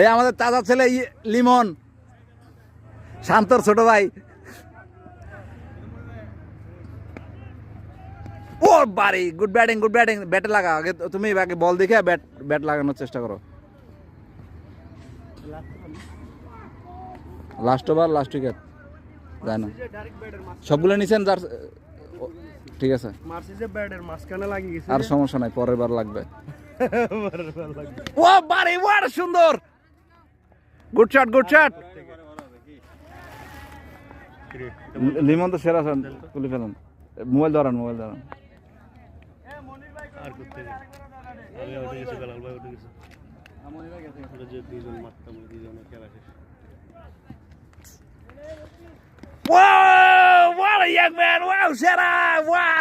এই আমাদের তাজা ছেলে লিমন, শান্তর ছোট ভাই। ও বাড়ি, গুড ব্যাটিং, গুড ব্যাটিং। ব্যাটে লাগা আগে, তুমি আগে বল দেখে ব্যাট লাগানোর চেষ্টা করো। Last over, last wicket. যায় না, সবগুলো নিছেন যার। ঠিক আছে, আর সমস্যা নাই, পরের বার লাগবে। ও বাড়ি, ওয়ার সুন্দর, good shot, good shot. Limon তো সেরা শট তুলে ফেলেন। মোবাইল ধরান, মোবাইল ধরান। Whoa! What a young man! Wow, সেরা! Wow!